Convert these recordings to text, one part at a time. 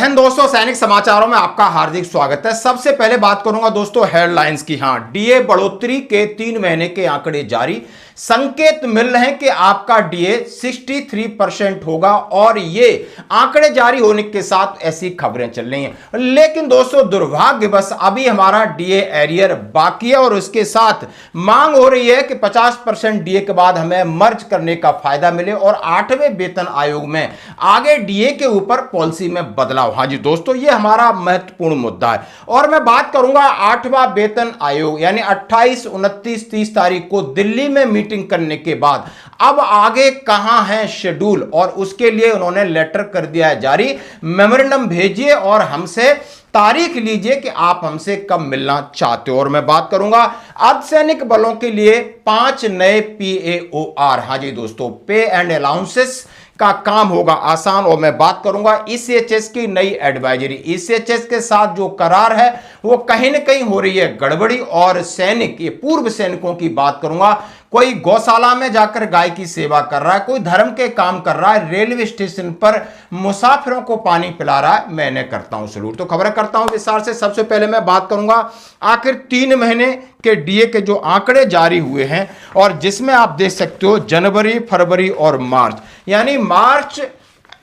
हिंद दोस्तों, सैनिक समाचारों में आपका हार्दिक स्वागत है। सबसे पहले बात करूंगा दोस्तों हेडलाइंस की। हां, डीए बढ़ोतरी के 3 महीने के आंकड़े जारी, संकेत मिल रहे हैं कि आपका डीए 63% होगा और ये आंकड़े जारी होने के साथ ऐसी खबरें चल रही हैं। लेकिन दोस्तों दुर्भाग्यवश अभी हमारा डीए एरियर बाकी है और उसके साथ मांग हो रही है कि 50% डीए के बाद हमें मर्ज करने का फायदा मिले और 8वें वेतन आयोग में आगे डीए के ऊपर पॉलिसी में बदलाव। हां जी दोस्तों, ये हमारा महत्वपूर्ण मुद्दा है और मैं बात करूंगा 8वां वेतन आयोग यानी 28, 29, 30 तारीख को दिल्ली में मीटिंग करने के बाद अब आगे कहां है शेड्यूल, और उसके लिए उन्होंने लेटर कर दिया है जारी। मेमोरेंडम भेजिए और हमसे तारीख लीजिए कि आप हमसे कब मिलना चाहते हो। और मैं बात करूंगा अर्धसैनिक बलों के लिए 5 नए PAOR। हां जी दोस्तों, पे एंड अलाउंसेस का काम होगा आसान। और मैं बात करूंगा ECHS की नई एडवाइजरी। ECHS के साथ जो करार है वो कहीं ना कहीं हो रही है गड़बड़ी, और सैनिक, ये पूर्व सैनिकों की बात करूंगा, कोई गौशाला में जाकर गाय की सेवा कर रहा है, कोई धर्म के काम कर रहा है, रेलवे स्टेशन पर मुसाफिरों को पानी पिला रहा है, मैंने करता हूं सलूट। तो खबरें करता हूं विस्तार से। सबसे पहले मैं बात करूंगा आखिर 3 महीने के डीए के जो आंकड़े जारी हुए हैं, और जिसमें आप देख सकते हो जनवरी, फरवरी और मार्च, यानी मार्च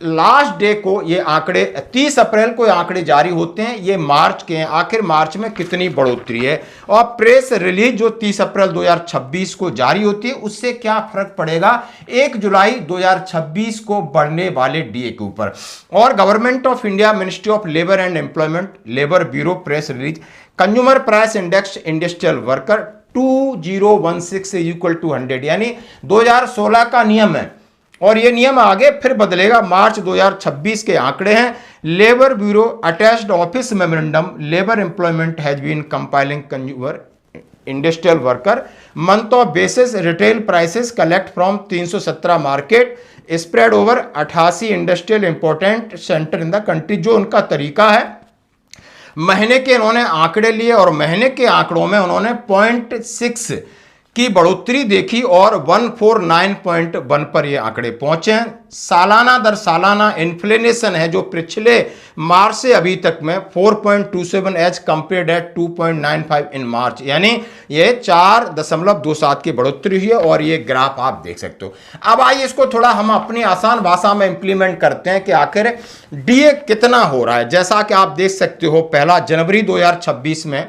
लास्ट डे को ये आंकड़े, 30 अप्रैल को ये आंकड़े जारी होते हैं। ये मार्च के हैं, आखिर मार्च में कितनी बढ़ोतरी है, और प्रेस रिलीज जो 30 अप्रैल 2026 को जारी होती है उससे क्या फर्क पड़ेगा 1 जुलाई 2026 को बढ़ने वाले डीए के ऊपर। और government of India, ministry of labour and employment, labour bureau press release, consumer price index industrial worker 2016 equal to 100, यानी 2016 का नियम है और ये नियम आगे फिर बदलेगा। मार्च 2026 के आंकड़े हैं। Labour bureau attached office memorandum, labour employment has been compiling consumer industrial worker month of basis retail prices collect from 317 market spread over 88 industrial important centre in the country. जो उनका तरीका है, महीने के इन्होंने आंकड़े लिए और महीने के आंकड़ों में उन्होंने 0.6 की बढ़ोतरी देखी और 149.1 पर ये आंकड़े पहुंचे हैं। सालाना दर सालाना इन्फ्लेशन है जो पिछले मार्च से अभी तक में 4.27 एज कंपेयर्ड एट 2.95 इन मार्च, यानी ये 4.27 की बढ़ोतरी हुई है और ये ग्राफ आप देख सकते हो। अब आइए इसको थोड़ा हम अपनी आसान भाषा में इंप्लीमेंट करते हैं कि आखिर डीए कितना हो रहा है। जैसा कि आप देख सकते हो, पहला जनवरी 2026 में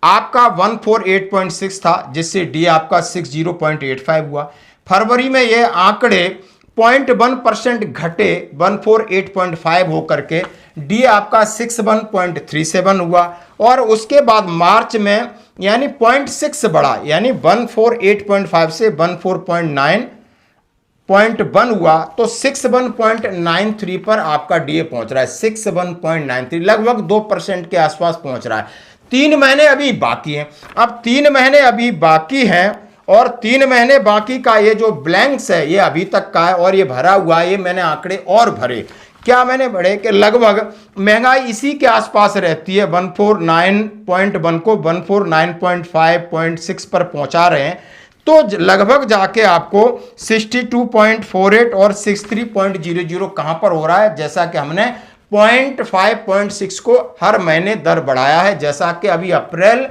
आपका 148.6 था, जिससे डी आपका 60.85 हुआ। फरवरी में ये आंकड़े 0.1% घटे 148.5 होकर के डी आपका 61.37 हुआ। और उसके बाद मार्च में यानी 0.6 बढ़ा, यानी 148.5 से 149.1 हुआ, तो 61.93 पर आपका डीए पहुंच रहा है। 61.93, लगभग 2% के आसपास पहुंच रहा है। 3 महीने अभी बाकी हैं। अब 3 महीने अभी बाकी हैं और 3 महीने बाकी का ये जो ब्लैंक्स है ये अभी तक का है और ये भरा हुआ है। ये मैंने आंकड़े और भरे। क्या मैंने भरे कि लगभग महंगाई इसी के आसपास रहती है। 149.1 को 149.5.6 पर पहुंचा रहे हैं, तो लगभग जाके आपको 62.48 और 63.00 कहां पर हो रहा है, जैसा कि हमने 0.5.6 को हर महीने दर बढ़ाया है, जैसा कि अभी अप्रैल,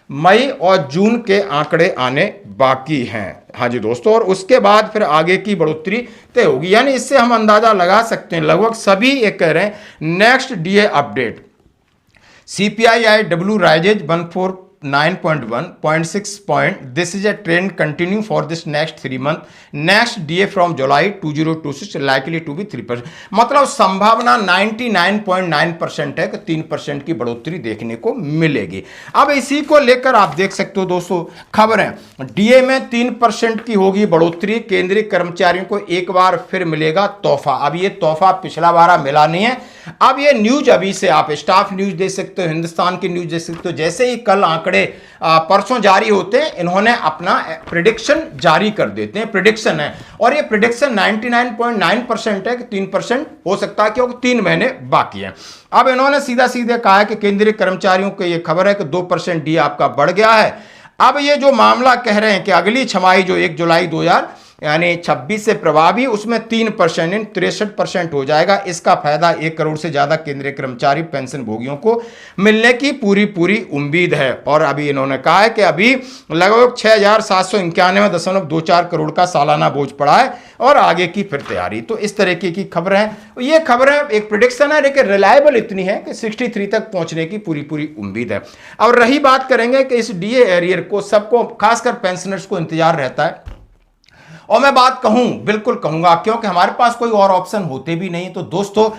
मई और जून के आंकड़े आने बाकी हैं। हाँ जी दोस्तों, और उसके बाद फिर आगे की बढ़ोतरी तय होगी। यानी इससे हम अंदाजा लगा सकते हैं, लगभग सभी ये कह रहे हैं next DA update CPI-IW rises 149.1.6 point. This is a trend continue for this next 3 months. Next DA from July 2026 likely to be 3%. मतलब संभावना 99.9% है कि 3% की बढ़ोतरी देखने को मिलेगी। अब इसी को लेकर आप देख सकते हो दोस्तों खबरें, डीए में 3% की होगी बढ़ोतरी। केंद्रीय कर्मचारियों को एक बार फिर मिलेगा तोहफा। अब ये तोहफा पिछला बार मिला नहीं है। अब ये न्यूज अभी से आप स्टाफ न्यूज देख सकते हो, हिंदुस्तान की न्यूज देख सकते हो। जैसे ही कल आंकड़े परसों जारी होते हैं, इन्होंने अपना प्रिडिक्शन जारी कर देते हैं। प्रिडिक्शन है और ये प्रिडिक्शन 99.9% है कि 3% हो सकता है, क्योंकि 3 महीने बाकी हैं। अब इन्होंने सीधा सीधे कहा है कि केंद्रीय कर्मचारियों को ये खबर है कि 2% डी आपका बढ़ गया है। अब ये जो मामला कह रहे हैं कि अगली छमाही जो 1 जुलाई 2000 यानी 26 से प्रभावी, उसमें 3% यानी 63% हो जाएगा। इसका फायदा 1 करोड़ से ज्यादा केंद्रीय कर्मचारी पेंशन भोगियों को मिलने की पूरी उम्मीद है। और अभी इन्होंने कहा है कि अभी लगभग 6791.24 करोड़ का सालाना बोझ पड़ा है और आगे की फिर तैयारी। तो इस तरीके की खबर है। ये खबरें एक प्रेडिक्शन है, लेकिन रिलायबल इतनी है कि 63 तक पहुंचने की पूरी उम्मीद है। और रही बात करेंगे कि इस डीए एरियर को सबको, खासकर पेंशनर्स को इंतजार रहता है। और मैं बात कहूं, बिल्कुल कहूंगा, क्योंकि हमारे पास कोई और ऑप्शन होते भी नहीं। तो दोस्तों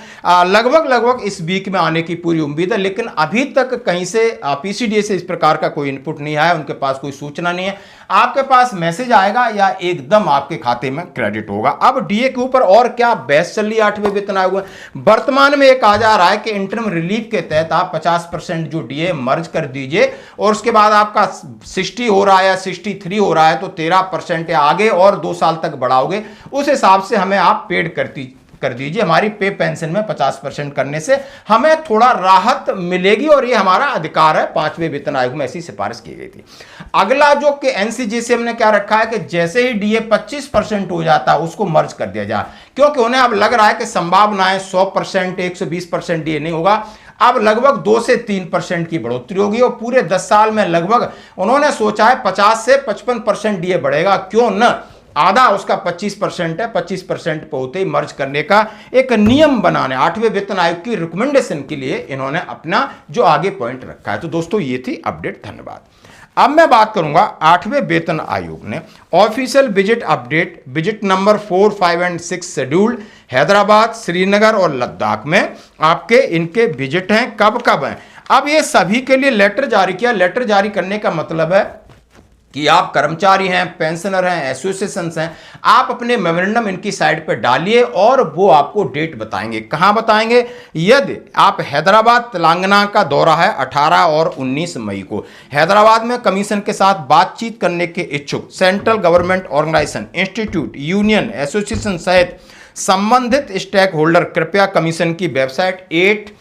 लगभग इस वीक में आने की पूरी उम्मीद है, लेकिन अभी तक कहीं से पीसीडीए से इस प्रकार का कोई इनपुट नहीं आया, उनके पास कोई सूचना नहीं है। आपके पास मैसेज आएगा या एकदम आपके खाते में क्रेडिट होगा। अब डीए के ऊपर और क्या बहस चल रही है 8वें वेतन आयोग में। वर्तमान में एक आ जा रहा है कि इंटरम रिलीफ के तहत आप 50% जो डीए मर्ज कर दीजिए और उसके बाद आपका 60 हो रहा है या 63 हो रहा है तो 13% या आगे और 2 साल तक बढ़ाओगे, उस हिसाब से हमें आप पेड कर दीजिए। हमारी पे पेंशन में 50% करने से हमें थोड़ा राहत मिलेगी और ये हमारा अधिकार है। 5वें वेतन आयोग में ऐसी सिफारिश की गई थी। अगला जो कि एनसीजीसीएम ने क्या रखा है कि जैसे ही डीए 25% हो जाता है उसको मर्ज कर दिया जाए, क्योंकि उन्हें अब लग रहा है कि संभावनाएं 100% 120% डीए नहीं होगा, अब लगभग 2 से 3% की बढ़ोतरी होगी और पूरे 10 साल में लगभग उन्होंने सोचा है 50 से 55% डीए बढ़ेगा। क्यों न आधा उसका 25% है, 25% पे होते ही मर्ज करने का एक नियम बनाने 8वें वेतन आयोग की रिकमेंडेशन के लिए इन्होंने अपना जो आगे पॉइंट रखा है। तो दोस्तों ये थी अपडेट, धन्यवाद। अब मैं बात करूंगा 8वें वेतन आयोग ने official visit update, visit number 4, 5 and 6 scheduled Hyderabad, Srinagar और लद्दाख में आपके इनके विजिट हैं, कब कब हैं। अब ये सभी के लिए लेटर जारी किया। लेटर जारी करने का मतलब है कि आप कर्मचारी हैं, पेंशनर हैं, एसोसिएशन हैं, आप अपने मेमोरेंडम इनकी साइड पर डालिए और वो आपको डेट बताएंगे। कहां बताएंगे? यदि आप हैदराबाद तेलंगाना का दौरा है 18 और 19 मई को, हैदराबाद में कमीशन के साथ बातचीत करने के इच्छुक central government organisation, institute, union, association सहित संबंधित स्टेक होल्डर कृपया कमीशन की वेबसाइट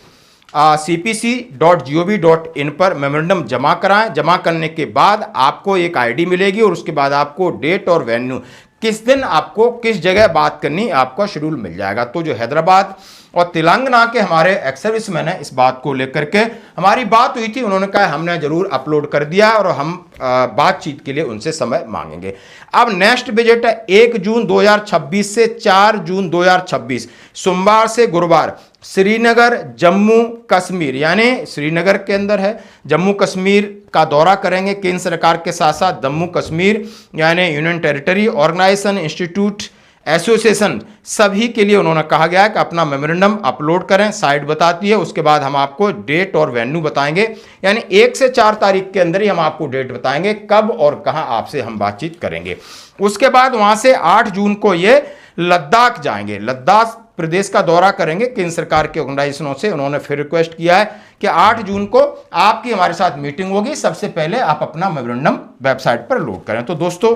8cpc.gov.in पर मेमोरेंडम जमा कराएं। जमा करने के बाद आपको एक आईडी मिलेगी और उसके बाद आपको डेट और वेन्यू, किस दिन आपको किस जगह बात करनी, आपका शेड्यूल मिल जाएगा। तो जो हैदराबाद और तेलंगाना के हमारे एक्स सर्विसमैन हैं, इस बात को लेकर के हमारी बात हुई थी, उन्होंने कहा हमने जरूर अपलोड कर दिया और हम बातचीत के लिए उनसे समय मांगेंगे। अब नेक्स्ट विजिट है 1 जून 2026 से 4 जून 2026, सोमवार से गुरुवार, श्रीनगर, जम्मू कश्मीर, यानी श्रीनगर के अंदर है, जम्मू कश्मीर का दौरा करेंगे। केंद्र सरकार के साथ साथ जम्मू कश्मीर यानी union territory, organisation, institute, association सभी के लिए उन्होंने कहा गया है कि अपना मेमोरेंडम अपलोड करें। साइट बताती है, उसके बाद हम आपको डेट और वेन्यू बताएंगे, यानी 1 से 4 तारीख के अंदर ही हम आपको डेट बताएंगे कब और कहां आपसे हम बातचीत करेंगे। उसके बाद वहां से 8 जून को ये लद्दाख जाएंगे, लद्दाख प्रदेश का दौरा करेंगे। केंद्र सरकार के ऑर्गेनाइजेशनों से उन्होंने फिर रिक्वेस्ट किया है कि 8 जून को आपकी हमारे साथ मीटिंग होगी, सबसे पहले आप अपना मेमोरेंडम वेबसाइट पर लोड करें। तो दोस्तों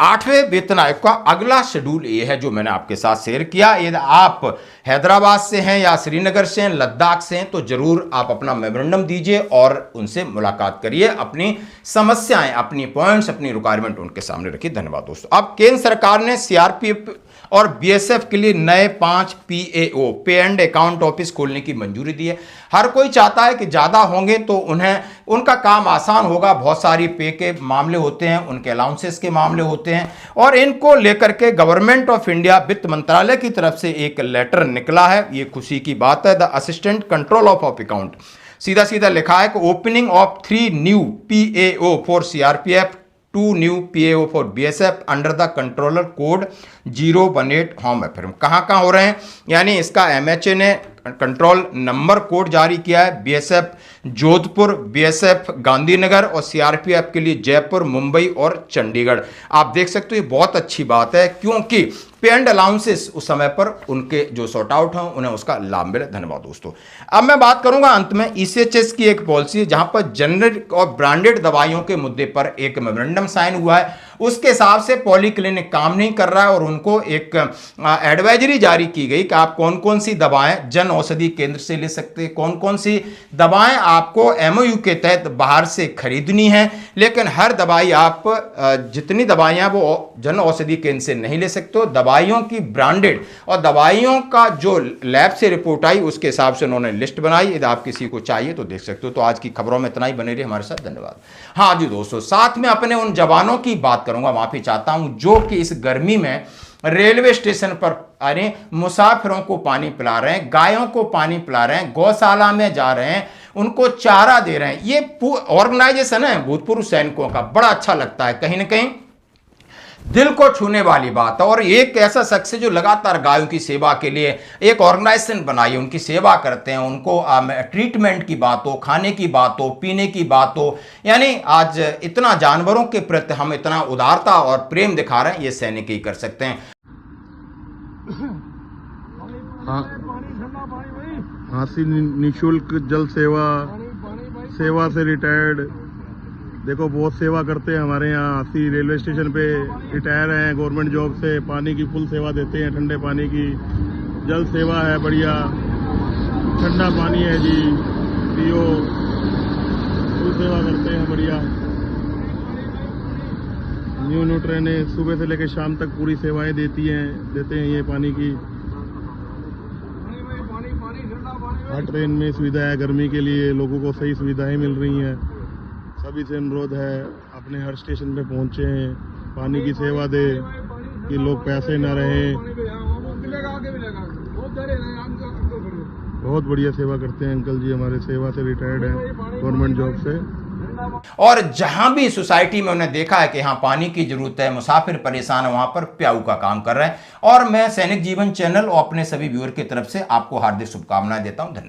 8वें वेतन आयोग का अगला शेड्यूल ये है जो मैंने आपके साथ शेयर किया। यदि आप हैदराबाद से हैं या श्रीनगर से हैं, लद्दाख से हैं, तो जरूर आप अपना मेमोरेंडम दीजिए और उनसे मुलाकात करिए, अपनी समस्याएं, अपनी पॉइंट्स, अपनी रिक्वायरमेंट उनके सामने रखिए। धन्यवाद दोस्तों। अब केंद्र सरकार ने सीआरपीएफ और बीएसएफ के लिए नए 5 पीएओ, पे एंड अकाउंट ऑफिस खोलने की मंजूरी दी है। हर कोई चाहता है कि ज़्यादा होंगे तो उन्हें उनका काम आसान होगा। बहुत सारी पे के मामले होते हैं, उनके अलाउंसेस के मामले होते हैं और इनको लेकर के गवर्नमेंट ऑफ इंडिया वित्त मंत्रालय की तरफ से एक लेटर निकला है। ये खुशी की बात है। The assistant control of account, सीधा सीधा लिखा है कि opening of 3 new PAO for CRPF, 2 new PAO for BSF under the controller code 018 home affair. कहाँ हो रहे हैं, यानी इसका एमएचए ने कंट्रोल नंबर कोड जारी किया है। बीएसएफ जोधपुर, बीएसएफ गांधीनगर और सीआरपीएफ के लिए जयपुर, मुंबई और चंडीगढ़। आप देख सकते हो ये बहुत अच्छी बात है, क्योंकि पे एंड अलाउंसेस उस समय पर उनके जो सॉर्ट आउट हैं उन्हें उसका लाभ मिले। धन्यवाद दोस्तों। अब मैं बात करूंगा अंत में ईसीएचएस की एक पॉलिसी है जहां पर जेनरिक और ब्रांडेड दवाइयों के मुद्दे पर एक मेमोरेंडम साइन हुआ है उसके हिसाब से पॉलीक्लिनिक काम नहीं कर रहा है और उनको एक एडवाइजरी जारी की गई कि आप कौन कौन सी दवाएं जन औषधि केंद्र से ले सकते हैं, कौन कौन सी दवाएं आपको एमओयू के तहत बाहर से खरीदनी है, लेकिन हर दवाई आप जितनी दवाइयां वो जन औषधि केंद्र से नहीं ले सकते हो। दवाइयों की ब्रांडेड और दवाइयों का जो लैब से रिपोर्ट आई उसके हिसाब से उन्होंने लिस्ट बनाई। यदि आप किसी को चाहिए तो देख सकते हो। तो आज की खबरों में इतना ही, बने रहिए हमारे साथ, धन्यवाद। हाँ जी दोस्तों, साथ में अपने उन जवानों की बात करूंगा, माफी चाहता हूं, जो कि इस गर्मी में रेलवे स्टेशन पर अरे मुसाफिरों को पानी पिला रहे हैं, गायों को पानी पिला रहे हैं, गौशाला में जा रहे हैं, उनको चारा दे रहे हैं। ये ऑर्गेनाइजेशन है भूतपूर्व सैनिकों का, बड़ा अच्छा लगता है, कहीं ना कहीं दिल को छूने वाली बात। और एक ऐसा शख्स है जो लगातार गायों की सेवा के लिए एक ऑर्गेनाइजेशन बनाई, उनकी सेवा करते हैं, उनको ट्रीटमेंट की बात हो, खाने की बात हो, पीने की बात हो, यानी आज इतना जानवरों के प्रति हम इतना उदारता और प्रेम दिखा रहे हैं, ये सैनिक ही कर सकते हैं। हांसी निशुल्क जल सेवा से रिटायर्ड, देखो बहुत सेवा करते हैं हमारे यहाँ। हांसी रेलवे स्टेशन पे रिटायर हैं गवर्नमेंट जॉब से, पानी की फुल सेवा देते हैं, ठंडे पानी की जल सेवा है, बढ़िया ठंडा पानी है जी, पियो, फुल सेवा करते हैं, बढ़िया। न्यू ट्रेनें सुबह से लेकर शाम तक पूरी सेवाएं देते हैं ये पानी की। हर ट्रेन में सुविधा है, गर्मी के लिए लोगों को सही सुविधाएं मिल रही हैं। सभी से अनुरोध है अपने हर स्टेशन पे पहुंचे हैं, पानी की सेवा दे कि लोग प्यासे न रहें। बहुत बढ़िया सेवा करते हैं अंकल जी, हमारे सेवा से रिटायर्ड हैं गवर्नमेंट जॉब से। और जहां भी सोसाइटी में उन्हें देखा है कि हाँ पानी की जरूरत है, मुसाफिर परेशान है, वहां पर प्याऊ का काम कर रहे हैं। और मैं सैनिक जीवन चैनल और अपने सभी व्यूअर की तरफ से आपको हार्दिक शुभकामनाएं देता हूं। धन्यवाद।